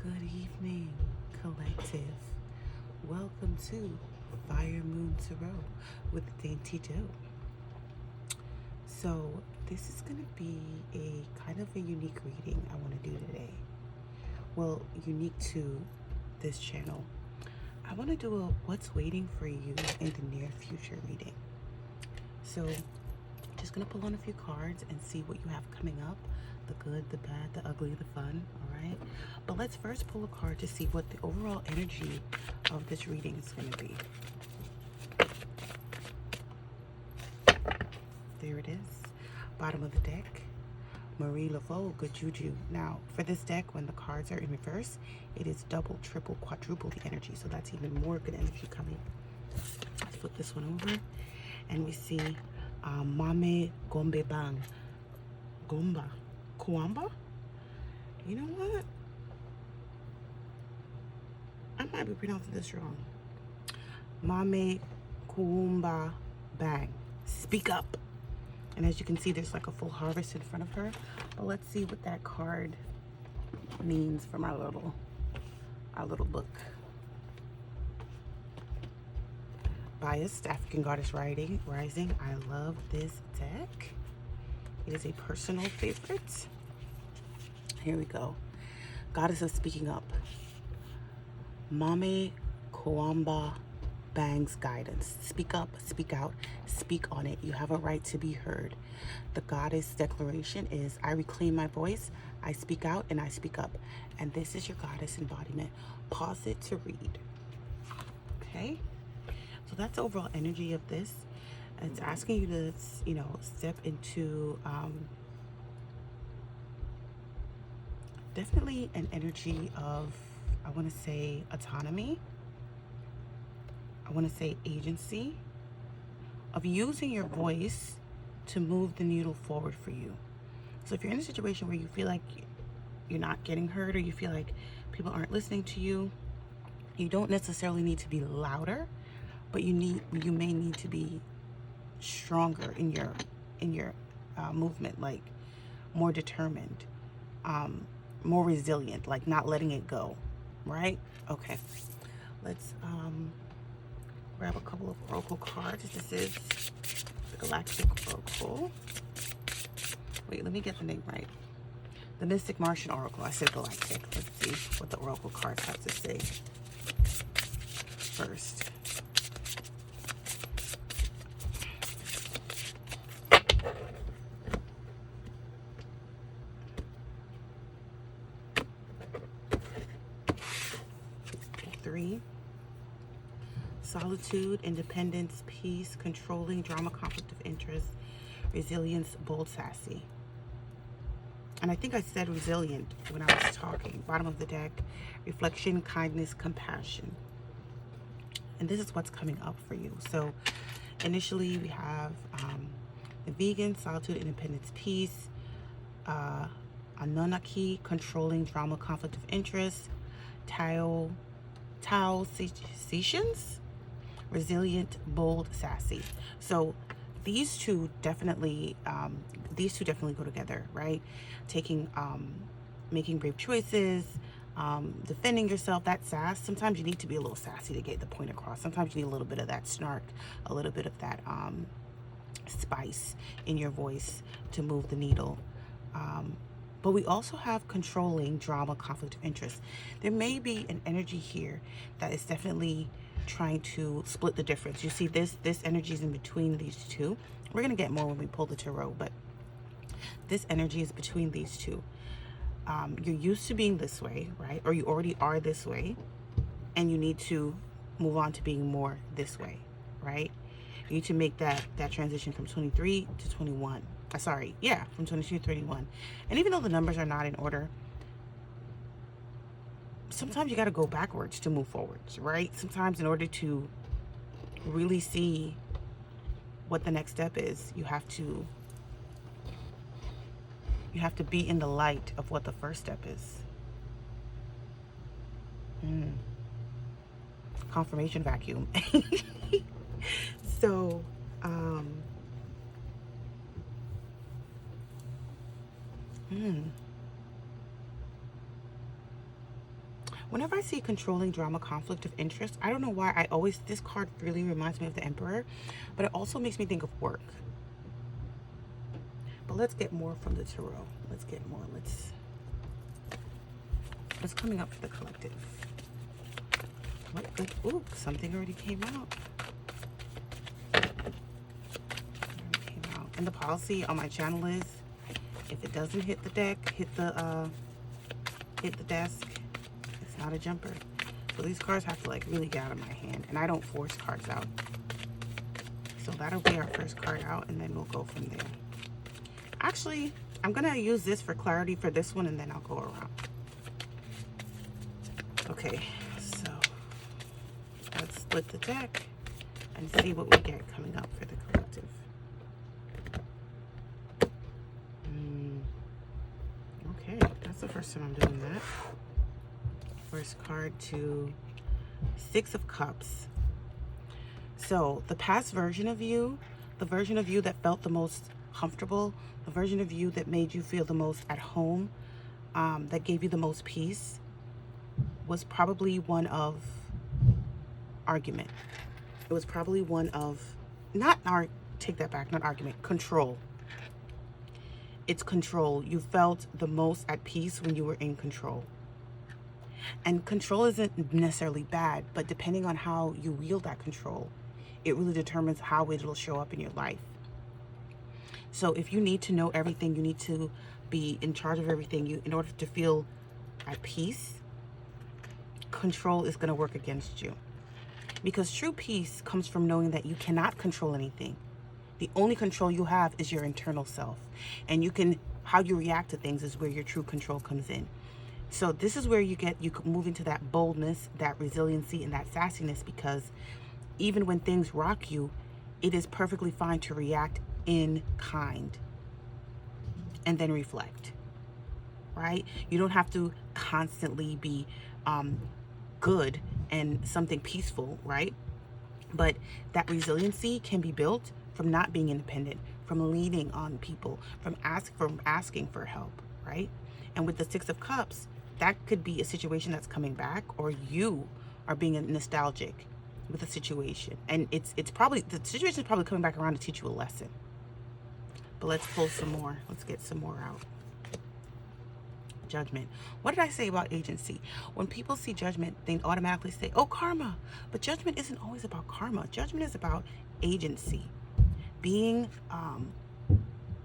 Good evening, collective. Welcome to Fire Moon Tarot with Dainty Doe. So, this is going to be a kind of a unique reading I want to do today. Well, unique to this channel. I want to do a what's waiting for you in the near future reading. So, just going to pull on a few cards and see what you have coming up. The good, the bad, the ugly, the fun, all right? But let's first pull a card to see what the overall energy of this reading is going to be. There it is. Bottom of the deck. Marie Laveau, good juju. Now, for this deck, when the cards are in reverse, it is double, triple, quadruple the energy. So that's even more good energy coming. Let's flip this one over. And we see Mame Gombe Bang. Gomba. Kuamba? You know what? I might be pronouncing this wrong. Mame Kuumba Bang. Speak up. And as you can see, there's like a full harvest in front of her. But let's see what that card means from our little book. Biased African Goddess Rising. I love this deck. It is a personal favorite. Here we go. Goddess of Speaking Up. Mame Kuamba Bang's guidance. Speak up, speak out, speak on it. You have a right to be heard. The goddess declaration is, I reclaim my voice, I speak out, and I speak up. And this is your goddess embodiment. Pause it to read. Okay? So that's the overall energy of this. It's asking you to, step into definitely an energy of, I want to say, autonomy. I want to say agency, of using your voice to move the needle forward for you. So if you're in a situation where you feel like you're not getting heard, or you feel like people aren't listening to you, you don't necessarily need to be louder, but you may need to be stronger in your movement, like more determined, more resilient, like not letting it go, right? Okay, let's grab a couple of oracle cards. This is the Galactic Oracle. Wait, let me get the name right. The Mystic Martian Oracle. I said Galactic. Let's see what the oracle cards have to say first. Three. Solitude, independence, peace, controlling, drama, conflict of interest, resilience, bold, sassy. And I think I said resilient when I was talking. Bottom of the deck, reflection, kindness, compassion. And this is what's coming up for you. So initially we have the vegan, solitude, independence, peace, Anunnaki, controlling, drama, conflict of interest, Tao Sessions, resilient, bold, sassy. So these two definitely go together, right? Making brave choices, defending yourself. That sass, sometimes you need to be a little sassy to get the point across. Sometimes you need a little bit of that snark, a little bit of that spice in your voice to move the needle. But we also have controlling, drama, conflict of interest. There may be an energy here that is definitely trying to split the difference. You see this energy is in between these two. We're going to get more when we pull the tarot, but this energy is between these two. You're used to being this way, right? Or you already are this way, and you need to move on to being more this way, right? You need to make that transition from 23 to 21. From 22 to 31. And even though the numbers are not in order, sometimes you got to go backwards to move forwards, right? Sometimes in order to really see what the next step is, you have to be in the light of what the first step is. Confirmation vacuum. So Whenever I see controlling, drama, conflict of interest, I don't know why I always, this card really reminds me of the Emperor, but it also makes me think of work. But let's get more from the tarot. Let's get more. What's coming up for the collective? What? Ooh, something already came out. And the policy on my channel is, if it doesn't hit the deck, hit the desk, it's not a jumper. So these cards have to like really get out of my hand, and I don't force cards out. So that'll be our first card out, and then we'll go from there. Actually, I'm gonna use this for clarity for this one, and then I'll go around. Okay, so let's split the deck and see what we get coming up for the collective. Okay, that's the first time I'm doing that. First card to Six of Cups. So the past version of you, the version of you that felt the most comfortable, the version of you that made you feel the most at home, that gave you the most peace, was probably one of argument. It was probably one of, take that back, not argument, control. It's control. You felt the most at peace when you were in control. And control isn't necessarily bad, but depending on how you wield that control, it really determines how it will show up in your life. So if you need to know everything, you need to be in charge of everything, in order to feel at peace, control is going to work against you. Because true peace comes from knowing that you cannot control anything. The only control you have is your internal self. And how you react to things is where your true control comes in. So this is where you can move into that boldness, that resiliency, and that sassiness, because even when things rock you, it is perfectly fine to react in kind and then reflect, right? You don't have to constantly be good and something peaceful, right? But that resiliency can be built from not being independent, from leaning on people, from asking for help, right? And with the Six of Cups, that could be a situation that's coming back, or you are being nostalgic with a situation, and it's probably, the situation is probably coming back around to teach you a lesson. But let's pull some more. Let's get some more out. Judgment. What did I say about agency? When people see judgment, they automatically say, oh, karma. But judgment isn't always about karma. Judgment is about agency. Being,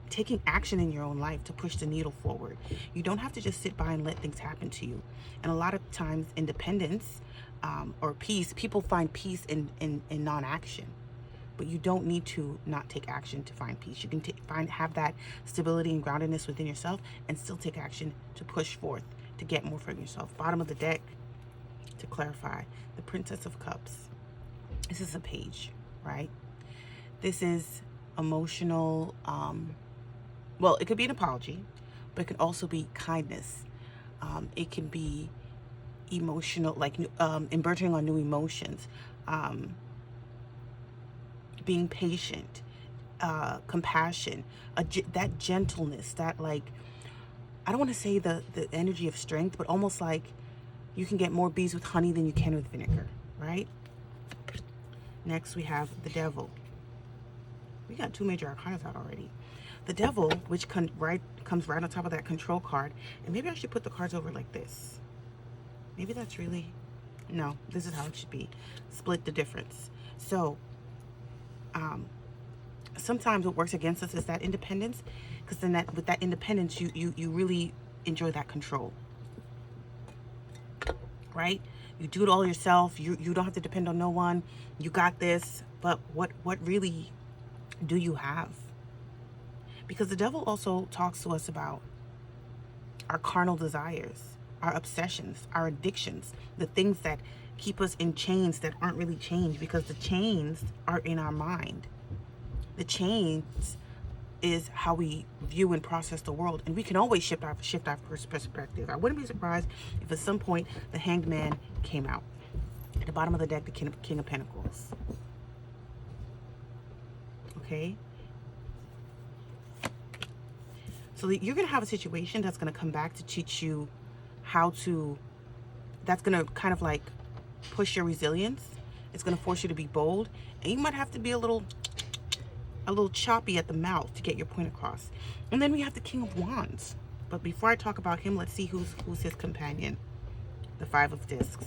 taking action in your own life to push the needle forward. You don't have to just sit by and let things happen to you. And a lot of times, independence or peace, people find peace in non-action. But you don't need to not take action to find peace. You can have that stability and groundedness within yourself and still take action to push forth, to get more from yourself. Bottom of the deck, to clarify, the Princess of Cups. This is a page, right? This is emotional, well, it could be an apology, but it could also be kindness. It can be emotional, like embarking on new emotions, being patient, compassion, that gentleness, that, like, I don't want to say the energy of strength, but almost like you can get more bees with honey than you can with vinegar, right? Next, we have the Devil. We got two major arcanas out already. The Devil, which comes right on top of that control card. And maybe I should put the cards over like this. Maybe that's really, no, this is how it should be. Split the difference. So, sometimes what works against us is that independence, because then with that independence, you really enjoy that control, right? You do it all yourself. You don't have to depend on no one. You got this. But what really do you have? Because the Devil also talks to us about our carnal desires, our obsessions, our addictions, the things that keep us in chains that aren't really chains, because the chains are in our mind. The chains is how we view and process the world, and we can always shift our perspective. I wouldn't be surprised if at some point the Hanged Man came out. At the bottom of the deck, the King of Pentacles. Okay? So you're going to have a situation that's going to come back to teach you how to that's going to kind of like push your resilience. It's going to force you to be bold, and you might have to be a little choppy at the mouth to get your point across. And then we have the King of Wands. But before I talk about him, let's see who's his companion. The Five of Discs.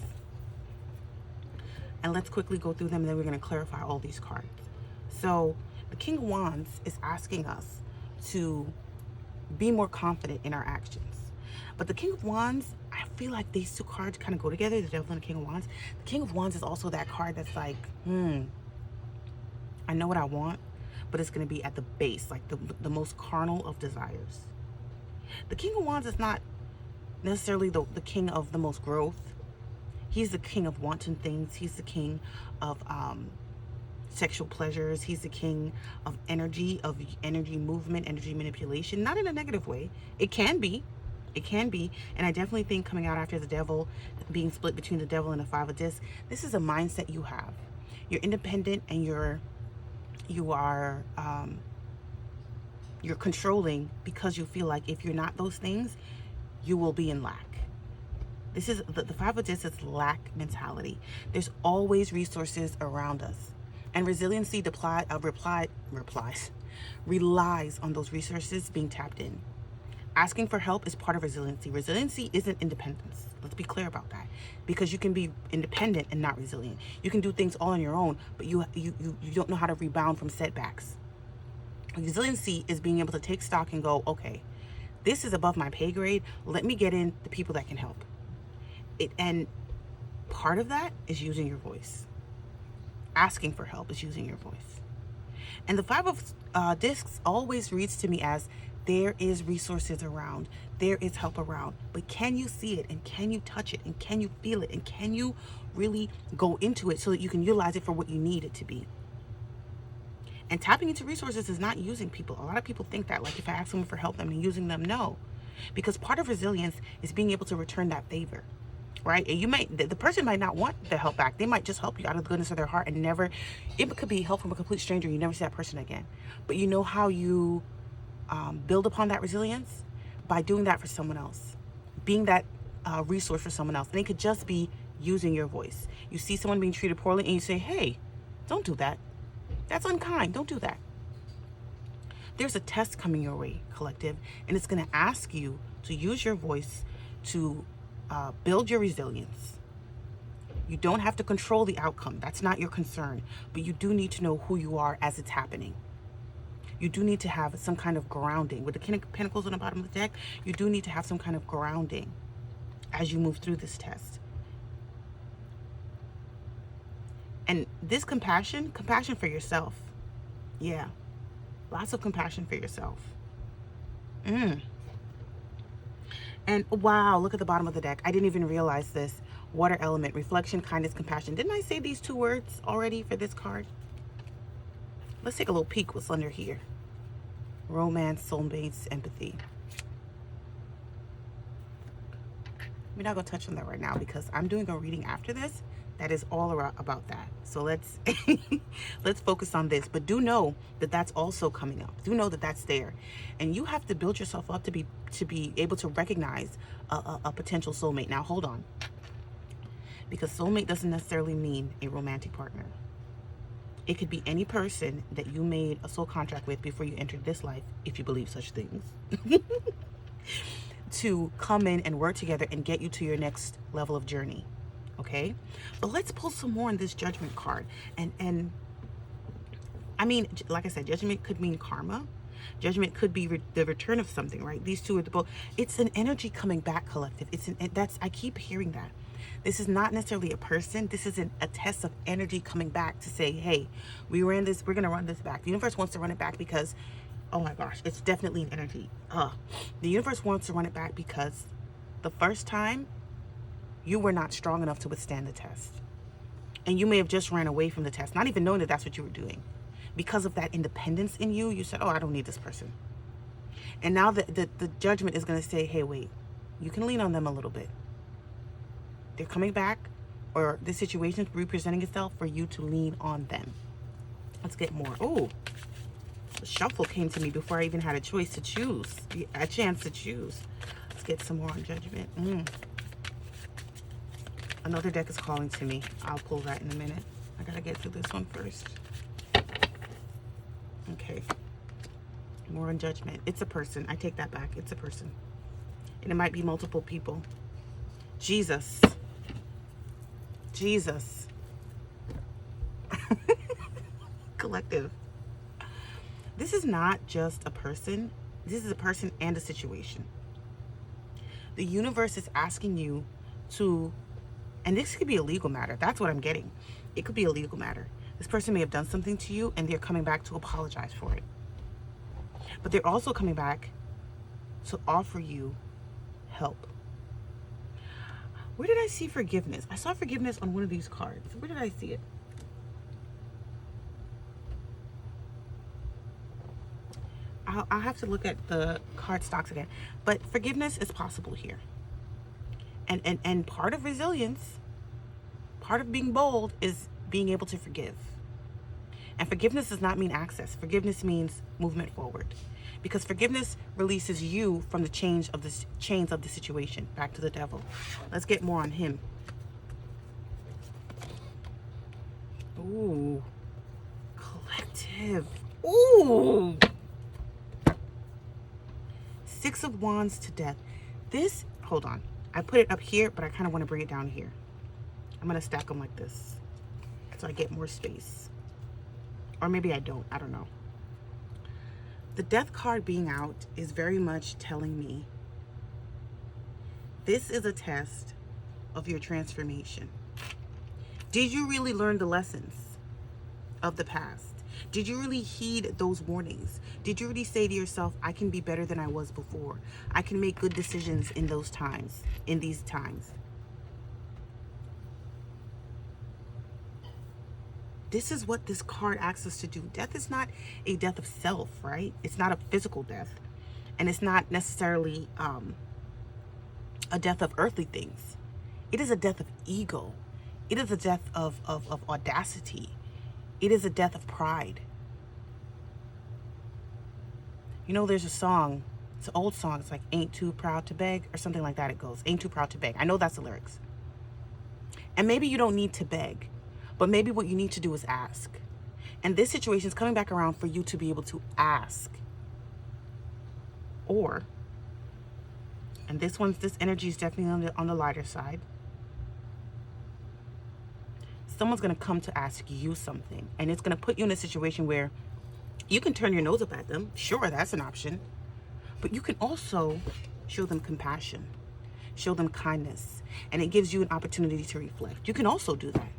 And let's quickly go through them, and then we're going to clarify all these cards. So the King of Wands is asking us to be more confident in our actions. But the King of Wands, I feel like these two cards kind of go together, the Devil and the King of Wands. The King of Wands is also that card that's like, I know what I want, but it's going to be at the base, like the most carnal of desires. The King of Wands is not necessarily the king of the most growth. He's the king of wanton things. He's the king of sexual pleasures. He's the king of energy movement, energy manipulation. Not in a negative way. It can be. It can be. And I definitely think coming out after the Devil, being split between the Devil and the Five of Discs, this is a mindset you have. You're independent, and you're controlling because you feel like if you're not those things, you will be in lack. This is the Five of Discs is lack mentality. There's always resources around us, and resiliency relies on those resources being tapped in. Asking for help is part of resiliency. Resiliency isn't independence. Let's be clear about that, because you can be independent and not resilient. You can do things all on your own, but you don't know how to rebound from setbacks. Resiliency is being able to take stock and go, okay, this is above my pay grade. Let me get in the people that can help. And part of that is using your voice. Asking for help is using your voice. And the Five of Discs always reads to me as, there is resources around, there is help around, but can you see it, and can you touch it, and can you feel it, and can you really go into it so that you can utilize it for what you need it to be? And tapping into resources is not using people. A lot of people think that, like, if I ask someone for help, I'm using them. No, because part of resilience is being able to return that favor, right? And the person might not want the help back. They might just help you out of the goodness of their heart, and never, it could be help from a complete stranger. You never see that person again. But you know how you build upon that resilience? By doing that for someone else, being that resource for someone else. And it could just be using your voice. You see someone being treated poorly, and you say, hey, don't do that. That's unkind. Don't do that. There's a test coming your way, collective, and it's going to ask you to use your voice to build your resilience. You don't have to control the outcome. That's not your concern, but you do need to know who you are as it's happening. You do need to have some kind of grounding. With the King of Pentacles on the bottom of the deck, you do need to have some kind of grounding as you move through this test. And this compassion for yourself. Yeah. Lots of compassion for yourself. And wow, look at the bottom of the deck. I didn't even realize this. Water element, reflection, kindness, compassion. Didn't I say these two words already for this card? Let's take a little peek what's under here. Romance, soulmates, empathy. We're not going to touch on that right now because I'm doing a reading after this that is all about that. So let's let's focus on this. But do know that that's also coming up. Do know that that's there. And you have to build yourself up to be able to recognize a potential soulmate. Now, hold on. Because soulmate doesn't necessarily mean a romantic partner. It could be any person that you made a soul contract with before you entered this life, if you believe such things, to come in and work together and get you to your next level of journey. Okay? But let's pull some more on this Judgment card. And I mean, like I said, Judgment could mean karma. Judgment could be the return of something, right? These two are the both. It's an energy coming back, collective. I keep hearing that. This is not necessarily a person. This is a test of energy coming back to say, hey, we're going to run this back. The universe wants to run it back because, oh my gosh, it's definitely an energy. The universe wants to run it back because the first time you were not strong enough to withstand the test. And you may have just ran away from the test, not even knowing that that's what you were doing. Because of that independence in you, you said, oh, I don't need this person. And now the judgment is going to say, hey, wait, you can lean on them a little bit. They're coming back, or the situation is representing itself for you to lean on them. Let's get more. Oh, the shuffle came to me before I even had a chance to choose. Let's get some more on Judgment. Another deck is calling to me. I'll pull that in a minute. I gotta get through this one first. Okay. More on judgment. It's a person. I take that back. It's a person. And it might be multiple people. Jesus. Jesus. Collective. This is not just a person. This is a person and a situation. The universe is asking you to, and this could be a legal matter. That's what I'm getting. It could be a legal matter. This person may have done something to you and they're coming back to apologize for it. But they're also coming back to offer you help. Where did I see forgiveness? I saw forgiveness on one of these cards. Where did I see it? I'll have to look at the card stocks again. But forgiveness is possible here. And part of resilience, part of being bold is being able to forgive. And forgiveness does not mean access. Forgiveness means movement forward. Because forgiveness releases you from the chains of the situation. Back to the devil. Let's get more on him. Ooh. Collective. Ooh. Six of Wands to Death. This, hold on. I put it up here, but I kind of want to bring it down here. I'm going to stack them like this so I get more space. Or maybe I don't. I don't know. The Death card being out is very much telling me this is a test of your transformation. Did you really learn the lessons of the past? Did you really heed those warnings? Did you really say to yourself, I can be better than I was before? I can make good decisions in those times, in these times. This is what this card asks us to do. Death is not a death of self, right? It's not a physical death. And it's not necessarily a death of earthly things. It is a death of ego. It is a death of audacity. It is a death of pride. You know, there's a song. It's an old song. It's like, ain't too proud to beg, or something like that it goes. Ain't too proud to beg. I know that's the lyrics. And maybe you don't need to beg. But maybe what you need to do is ask. And this situation is coming back around for you to be able to ask. Or, and this energy is definitely on the lighter side. Someone's going to come to ask you something. And it's going to put you in a situation where you can turn your nose up at them. Sure, that's an option. But you can also show them compassion. Show them kindness. And it gives you an opportunity to reflect. You can also do that.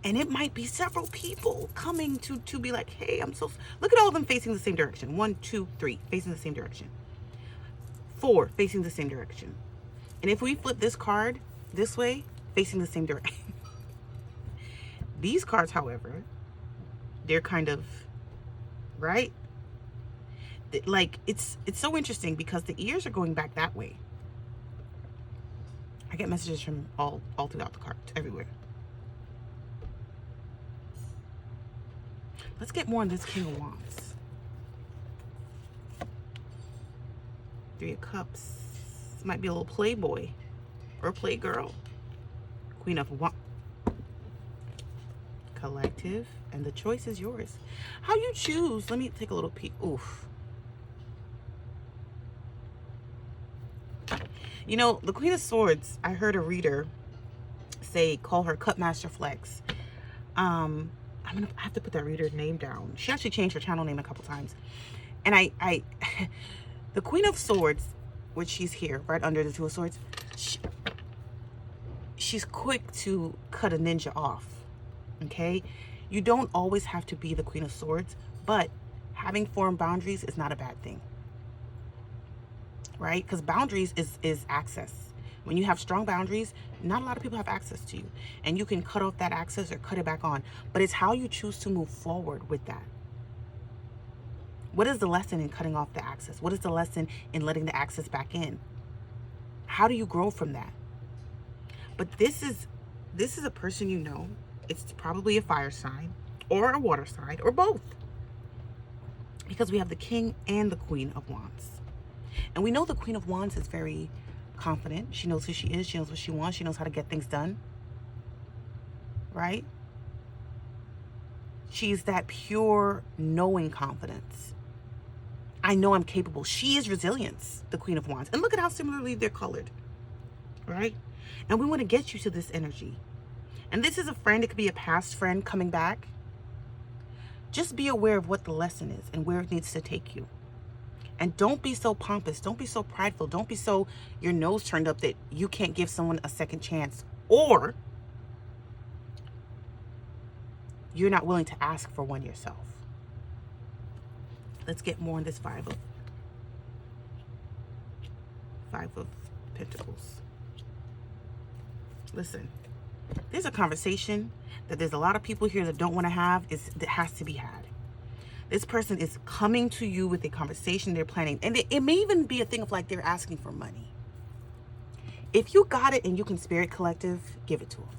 And it might be several people coming to be like, hey, look at all of them facing the same direction. 1, 2, 3, facing the same direction. 4, facing the same direction. And if we flip this card this way, facing the same direction. These cards, however, they're kind of, right? Like, it's so interesting because the ears are going back that way. I get messages from all throughout the cards, everywhere. Let's get more on this King of Wands. 3 of Cups. This might be a little playboy or playgirl. Queen of Wands. Collective. And the choice is yours. How you choose? Let me take a little peek. Oof. You know, the Queen of Swords, I heard a reader say, call her Cutmaster Flex. I have to put that reader's name down. She actually changed her channel name a couple times. And the Queen of Swords, which she's here, right under the Two of Swords, she's quick to cut a ninja off, okay? You don't always have to be the Queen of Swords, but having firm boundaries is not a bad thing, right? Because boundaries is access. When you have strong boundaries, not a lot of people have access to you. And you can cut off that access or cut it back on. But it's how you choose to move forward with that. What is the lesson in cutting off the access? What is the lesson in letting the access back in? How do you grow from that? But this is a person you know. It's probably a fire sign or a water sign or both. Because we have the King and the Queen of Wands. And we know the Queen of Wands is very confident. She knows who she is. She knows what she wants. She knows how to get things done. Right? She's that pure knowing confidence. I know I'm capable. She is resilience, the Queen of Wands. And look at how similarly they're colored. Right? And we want to get you to this energy. And this is a friend. It could be a past friend coming back. Just be aware of what the lesson is and where it needs to take you. And don't be so pompous. Don't be so prideful. Don't be so your nose turned up that you can't give someone a second chance, or you're not willing to ask for one yourself. Let's get more on this Five of Pentacles. Listen, there's a conversation that there's a lot of people here that don't want to have, that has to be had. This person is coming to you with a conversation they're planning. And it may even be a thing of like they're asking for money. If you got it and you can spare it, collective, give it to them.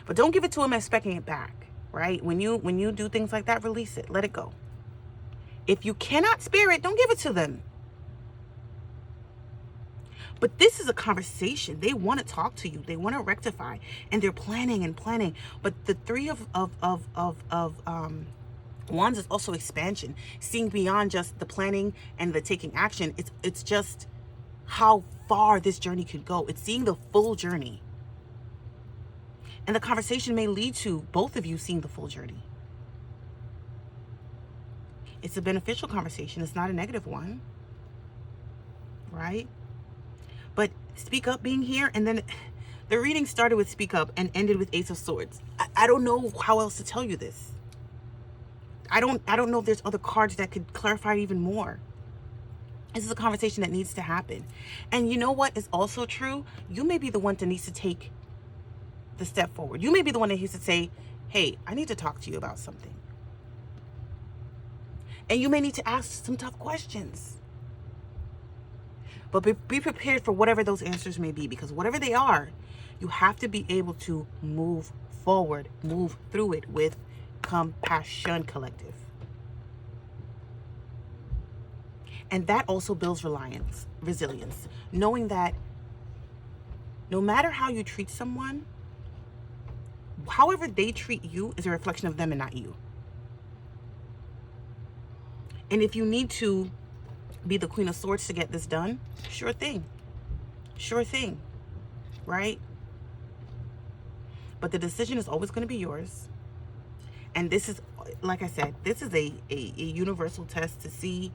But don't give it to them expecting it back, right? When you do things like that, release it. Let it go. If you cannot spare it, don't give it to them. But this is a conversation. They want to talk to you. They want to rectify. And they're planning and planning. But the Three of Wands is also expansion, seeing beyond just the planning and the taking action. It's just how far this journey could go. It's seeing the full journey. And the conversation may lead to both of you seeing the full journey. It's a beneficial conversation. It's not a negative one. Right? But speak up being here, and then the reading started with speak up and ended with Ace of Swords. I don't know how else to tell you this. I don't know if there's other cards that could clarify it even more. This is a conversation that needs to happen. And you know what is also true? You may be the one that needs to take the step forward. You may be the one that needs to say, hey, I need to talk to you about something. And you may need to ask some tough questions. But be prepared for whatever those answers may be, because whatever they are, you have to be able to move forward, move through it with compassion, collective. And that also builds resilience, knowing that no matter how you treat someone, however they treat you is a reflection of them and not you. And if you need to be the Queen of Swords to get this done, sure thing. Sure thing. Right? But the decision is always going to be yours. And this is, like I said, this is a universal test to see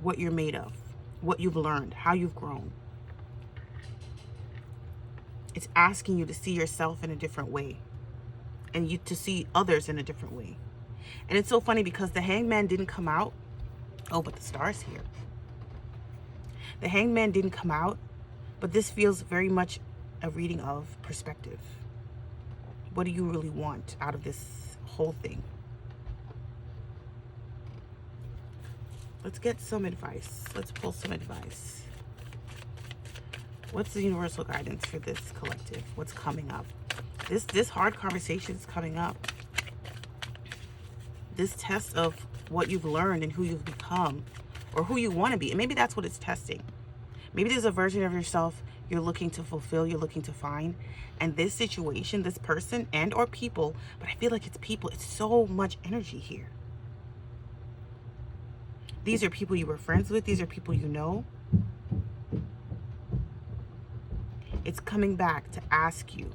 what you're made of, what you've learned, how you've grown. It's asking you to see yourself in a different way, and you to see others in a different way. And it's so funny because the Hangman didn't come out. Oh, but the star's here. The Hangman didn't come out, but this feels very much a reading of perspective. What do you really want out of this whole thing? Let's get some advice. Let's pull some advice. What's the universal guidance for this collective? What's coming up? This hard conversation is coming up. This test of what you've learned and who you've become, or who you want to be. And maybe that's what it's testing. Maybe there's a version of yourself you're looking to fulfill, you're looking to find. And this situation, this person and or people, but I feel like it's people. It's so much energy here. These are people you were friends with. These are people you know. It's coming back to ask you,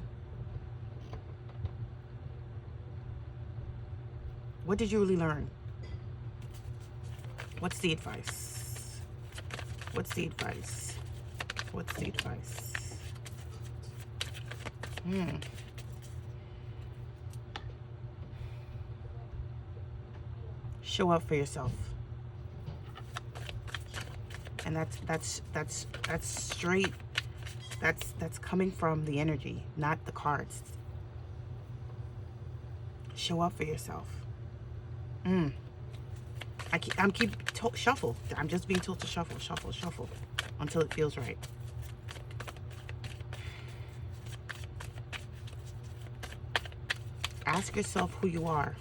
what did you really learn? What's the advice? What's the advice? What's the advice? Show up for yourself. And that's straight. That's coming from the energy, not the cards. Show up for yourself. Shuffle. I'm just being told to shuffle until it feels right. Ask yourself who you are.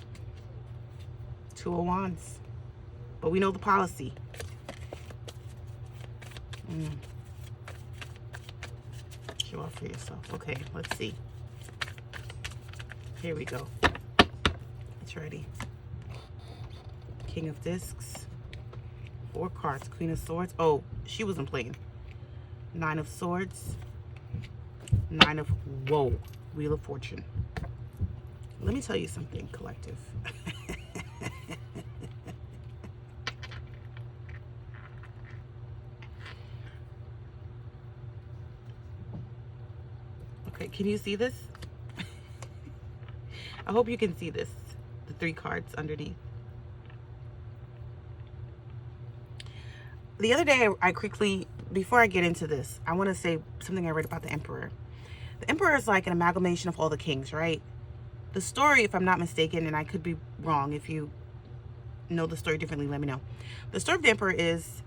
Two of Wands. But we know the policy. Show off for yourself. Okay, let's see. Here we go. It's ready. King of Discs. 4 cards. Queen of Swords. Oh, she wasn't playing. 9 of Swords. 9 of... Whoa. Wheel of Fortune. Let me tell you something, collective. Okay, can you see this? I hope you can see this. The 3 cards underneath. The other day, I quickly, before I get into this, I want to say something I read about the Emperor. The Emperor is like an amalgamation of all the kings, right? The story, if I'm not mistaken, and I could be wrong, if you know the story differently, let me know. The story of the Emperor is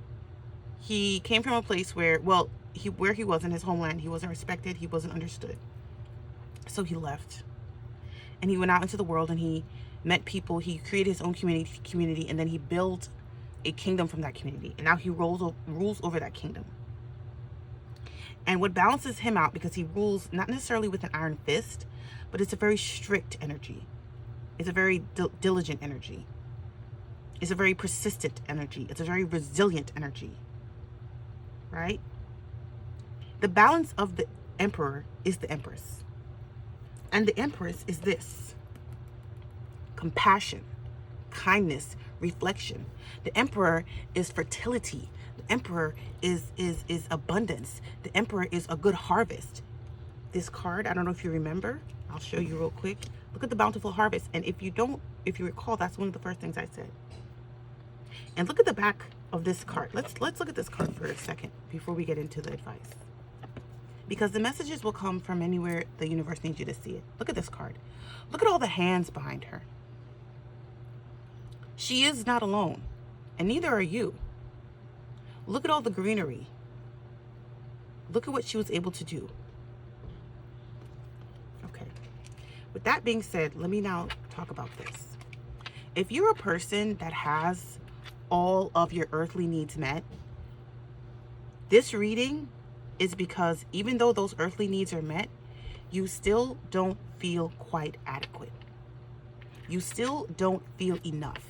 he came from a place where, well, where he was in his homeland, he wasn't respected, he wasn't understood. So he left. And he went out into the world and he met people, he created his own community, and then he built a kingdom from that community. And now he rules over that kingdom. And what balances him out, because he rules not necessarily with an iron fist, but it's a very strict energy. It's a very diligent energy. It's a very persistent energy. It's a very resilient energy. Right? The balance of the Emperor is the Empress. And the Empress is this: compassion, kindness, reflection. The Emperor is fertility. The Emperor is abundance. The Emperor is a good harvest. This card, I don't know if you remember, I'll show you real quick. Look at the bountiful harvest. And if you recall, that's one of the first things I said. And look at the back of this card. Let's look at this card for a second before we get into the advice. Because the messages will come from anywhere the universe needs you to see it. Look at this card. Look at all the hands behind her. She is not alone, and neither are you. Look at all the greenery. Look at what she was able to do. Okay. With that being said, let me now talk about this. If you're a person that has all of your earthly needs met, this reading is because even though those earthly needs are met, you still don't feel quite adequate. You still don't feel enough.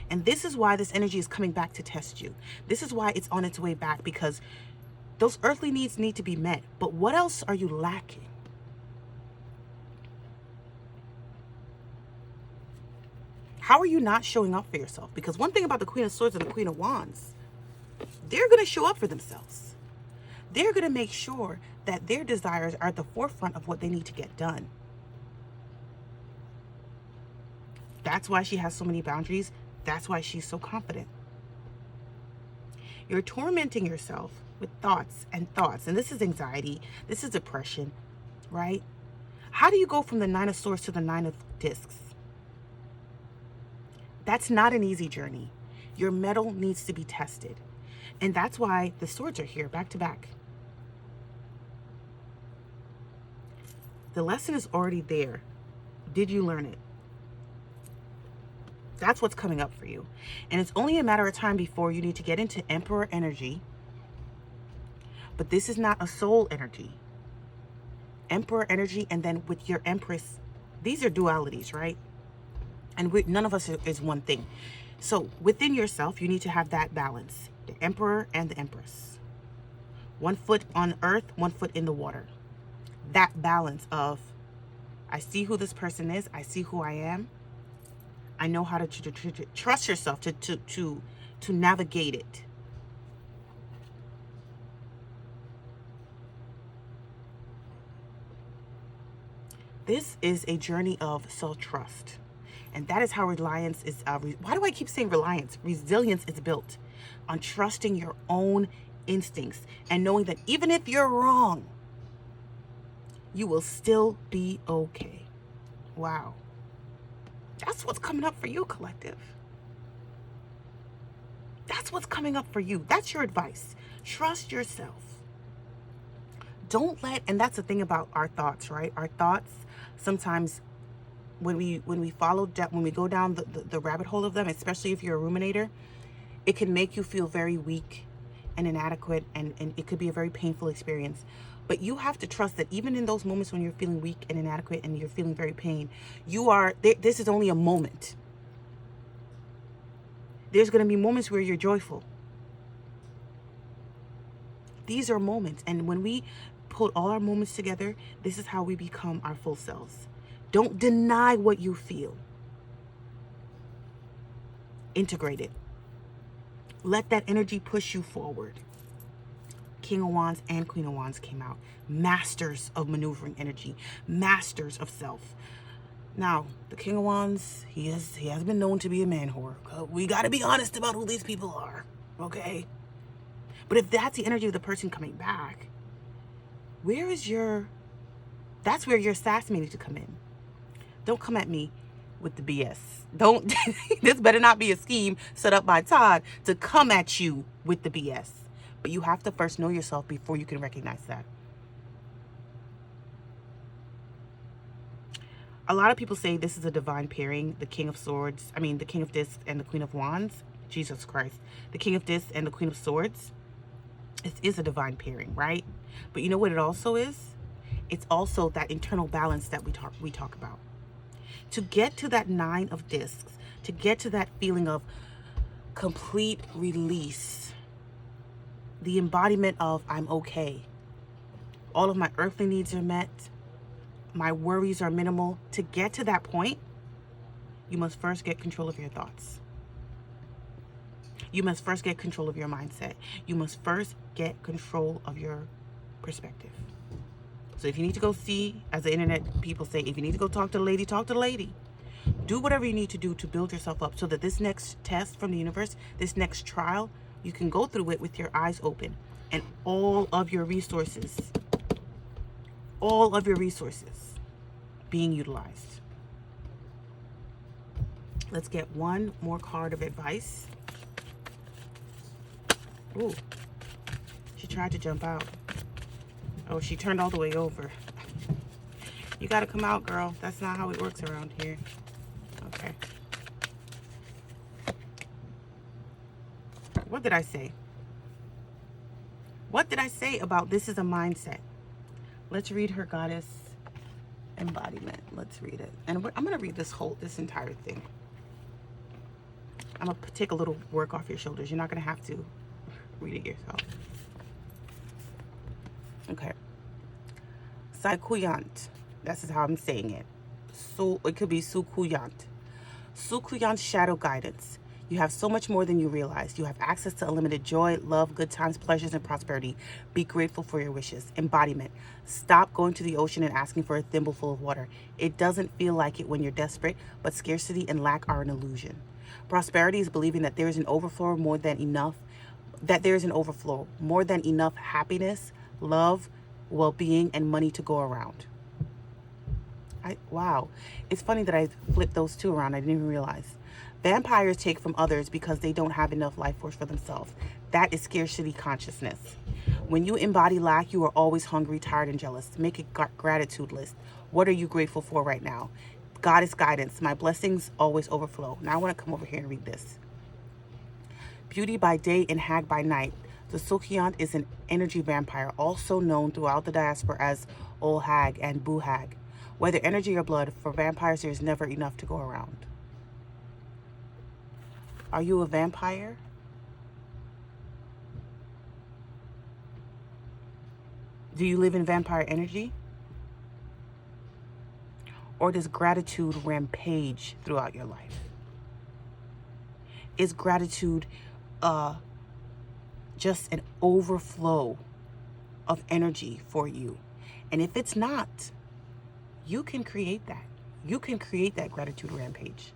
And this is why this energy is coming back to test you. This is why it's on its way back, because those earthly needs need to be met. But what else are you lacking? How are you not showing up for yourself? Because one thing about the Queen of Swords and the Queen of Wands, they're going to show up for themselves. They're going to make sure that their desires are at the forefront of what they need to get done. That's why she has so many boundaries. That's why she's so confident. You're tormenting yourself with thoughts and thoughts. And this is anxiety. This is depression, right? How do you go from the 9 of Swords to the 9 of Discs? That's not an easy journey. Your mettle needs to be tested. And that's why the swords are here back to back. The lesson is already there. Did you learn it? That's what's coming up for you. And it's only a matter of time before you need to get into Emperor energy. But this is not a soul energy. Emperor energy, and then with your Empress, these are dualities, right? And none of us is one thing. So within yourself, you need to have that balance. The Emperor and the Empress. 1 foot on earth, 1 foot in the water. That balance of, I see who this person is. I see who I am. I know how to trust yourself to navigate it. This is a journey of self-trust. And that is how reliance is, why do I keep saying reliance? Resilience is built on trusting your own instincts and knowing that even if you're wrong, you will still be okay. Wow. That's what's coming up for you, collective. That's what's coming up for you. That's your advice. Trust yourself. Don't let, and that's the thing about our thoughts, right? Our thoughts sometimes when we follow that, when we go down the rabbit hole of them, especially if you're a ruminator, it can make you feel very weak. and inadequate, and it could be a very painful experience. But you have to trust that even in those moments when you're feeling weak and inadequate and you're feeling very pain, this is only a moment. There's going to be moments where you're joyful. These are moments. And when we put all our moments together, this is how we become our full selves. Don't deny what you feel. Integrate it. Let that energy push you forward. King of Wands and Queen of Wands came out. Masters of maneuvering energy. Masters of self. Now, the King of Wands, he has been known to be a man whore. We got to be honest about who these people are, okay? But if that's the energy of the person coming back, that's where your sass needed to come in. Don't come at me with the BS. This better not be a scheme set up by Todd to come at you with the BS. But you have to first know yourself before you can recognize that. A lot of people say this is a divine pairing. The King of Discs and the Queen of Wands. Jesus Christ. The King of Discs and the Queen of Swords. It is a divine pairing, right? But you know what it also is? It's also that internal balance that we talk about. To get to that 9 of Discs, to get to that feeling of complete release, the embodiment of I'm okay. All of my earthly needs are met. My worries are minimal. To get to that point, you must first get control of your thoughts. You must first get control of your mindset. You must first get control of your perspective. So if you need to go see, as the internet people say, if you need to go talk to the lady, talk to the lady. Do whatever you need to do to build yourself up so that this next test from the universe, this next trial, you can go through it with your eyes open and all of your resources being utilized. Let's get one more card of advice. Ooh, she tried to jump out. Oh, she turned all the way over. You gotta come out, girl. That's not how it works around here. Okay. What did I say? What did I say about this is a mindset? Let's read her goddess embodiment. Let's read it. And I'm gonna read this entire thing. I'm gonna take a little work off your shoulders. You're not gonna have to read it yourself. Okay. Saikuyant. This is how I'm saying it. So it could be Sukuyant. Sukuyant shadow guidance. You have so much more than you realize. You have access to unlimited joy, love, good times, pleasures, and prosperity. Be grateful for your wishes. Embodiment. Stop going to the ocean and asking for a thimbleful of water. It doesn't feel like it when you're desperate, but scarcity and lack are an illusion. Prosperity is believing that there is an overflow more than enough happiness, love, well-being, and money to go around. Wow. It's funny that I flipped those two around. I didn't even realize. Vampires take from others because they don't have enough life force for themselves. That is scarcity consciousness. When you embody lack, you are always hungry, tired, and jealous. Make a gratitude list. What are you grateful for right now? Goddess guidance. My blessings always overflow. Now I want to come over here and read this. Beauty by day and hag by night. The Sukuyant is an energy vampire, also known throughout the diaspora as old hag and boo hag. Whether energy or blood, for vampires there is never enough to go around. Are you a vampire? Do you live in vampire energy? Or does gratitude rampage throughout your life? Is gratitude just an overflow of energy for you? And if it's not, you can create that. You can create that gratitude rampage.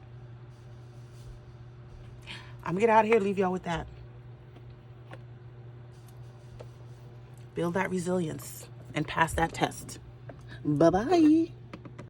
I'm gonna get out of here, leave y'all with that. Build that resilience and pass that test. Bye-bye.